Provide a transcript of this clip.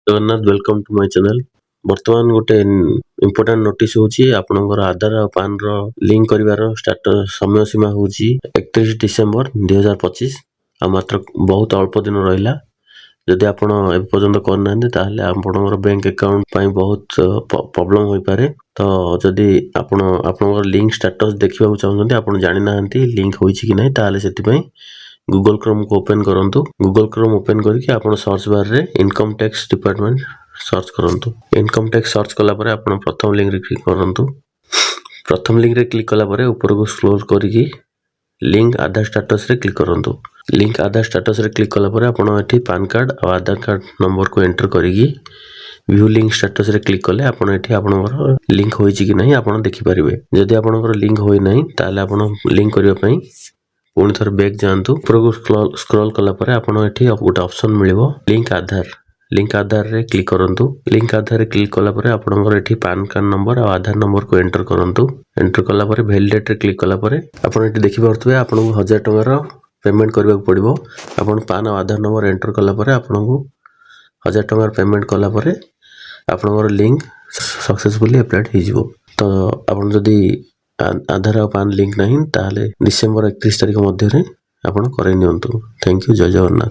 Jagannath welcome to my channel. ବର୍ତ୍ତମାନ ଗୋଟେ ଇମ୍पोର୍ଟାଣ୍ଟ notice ହେଉଛି ଆପଣଙ୍କର ଆଧାର ଆଉ ପାନର ଲିଙ୍କ କରିବାର ସମୟ ସୀମା ହେଉଛି 31 ଡିସେମ୍ବର 2025। ଆଉ ମାତ୍ର ବହୁତ ଅଳ୍ପ ଦିନ ରହିଲା। ଯଦି ଆପଣ ଏବେ ପର୍ଯ୍ୟନ୍ତ କରିନାହାନ୍ତି ତାହେଲେ ଆପଣଙ୍କର ବ୍ୟାଙ୍କ ଆକାଉଣ୍ଟ ପାଇଁ ବହୁତ ପ୍ରୋବ୍ଲେମ ହୋଇପାରେ। ତ ଯଦି ଆପଣଙ୍କର ଲିଙ୍କ ଷ୍ଟାଟସ୍ ଦେଖିବାକୁ ଚାହୁଁଛନ୍ତି, ଆପଣ ଜାଣିନାହାନ୍ତି ଲିଙ୍କ ହୋଇଛି କି ନାହିଁ, ତାହେଲେ ସେଥିପାଇଁ ଗୁଗଲ କ୍ରୋମକୁ ଓପେନ୍ କରନ୍ତୁ। ଗୁଗଲ କ୍ରୋମ୍ ଓପେନ୍ କରିକି ଆପଣ ସର୍ଚ୍ଚ ବାରରେ ଇନକମ୍ ଟ୍ୟାକ୍ସ ଡିପାର୍ଟମେଣ୍ଟ ସର୍ଚ୍ଚ କରନ୍ତୁ। ଇନକମ୍ ଟ୍ୟାକ୍ସ ସର୍ଚ୍ଚ କଲା ପରେ ଆପଣ ପ୍ରଥମ ଲିଙ୍କରେ କ୍ଲିକ୍ କରନ୍ତୁ। ପ୍ରଥମ ଲିଙ୍କରେ କ୍ଲିକ୍ କଲା ପରେ ଉପରକୁ ସ୍କ୍ରୋଲ୍ କରିକି ଲିଙ୍କ ଆଧାର ଷ୍ଟାଟସରେ କ୍ଲିକ୍ କରନ୍ତୁ। ଲିଙ୍କ ଆଧାର ଷ୍ଟାଟସରେ କ୍ଲିକ୍ କଲା ପରେ ଆପଣ ଏଠି ପାନ୍ କାର୍ଡ଼ ଆଉ ଆଧାର କାର୍ଡ଼ ନମ୍ବରକୁ ଏଣ୍ଟର କରିକି ଭ୍ୟୁ ଲିଙ୍କ ଷ୍ଟାଟସରେ କ୍ଲିକ୍ କଲେ ଆପଣ ଏଠି ଆପଣଙ୍କର ଲିଙ୍କ ହୋଇଛି କି ନାହିଁ ଆପଣ ଦେଖିପାରିବେ। ଯଦି ଆପଣଙ୍କର ଲିଙ୍କ ହୋଇନାହିଁ ତାହେଲେ ଆପଣ ଲିଙ୍କ କରିବା ପାଇଁ ପୁଣି ଥରେ ବ୍ୟାକ୍ ଯାଆନ୍ତୁ। ଉପରକୁ ସ୍କ୍ରୋଲ୍ କଲା ପରେ ଆପଣ ଏଠି ଗୋଟେ ଅପସନ୍ ମିଳିବ ଲିଙ୍କ ଆଧାର। ଲିଙ୍କ ଆଧାରରେ କ୍ଲିକ୍ କରନ୍ତୁ। ଲିଙ୍କ ଆଧାରରେ କ୍ଲିକ୍ କଲା ପରେ ଆପଣଙ୍କର ଏଠି ପାନ୍ କାର୍ଡ଼ ନମ୍ବର ଆଉ ଆଧାର ନମ୍ବରକୁ ଏଣ୍ଟର କରନ୍ତୁ। ଏଣ୍ଟର କଲା ପରେ ଭ୍ୟାଲିଡେଟ୍ରେ କ୍ଲିକ୍ କଲା ପରେ ଆପଣ ଏଠି ଦେଖିପାରୁଥିବେ ଆପଣଙ୍କୁ 1000 ଟଙ୍କାର ପେମେଣ୍ଟ କରିବାକୁ ପଡ଼ିବ। ଆପଣ ପାନ୍ ଆଉ ଆଧାର ନମ୍ବର ଏଣ୍ଟର କଲା ପରେ ଆପଣଙ୍କୁ 1000 ଟଙ୍କାର ପେମେଣ୍ଟ କଲା ପରେ ଆପଣଙ୍କର ଲିଙ୍କ ସକ୍ସେସଫୁଲି ଆପ୍ଲାଏଡ୍ ହେଇଯିବ। ତ ଆପଣ ଯଦି ଆଧାର ଆଉ ପାନ୍ ଲିଙ୍କ ନାହିଁ ତାହେଲେ ଡିସେମ୍ବର 31 ତାରିଖ ମଧ୍ୟରେ ଆପଣ କରେଇ ନିଅନ୍ତୁ। Thank you. ଜୟ ଜଗନ୍ନାଥ।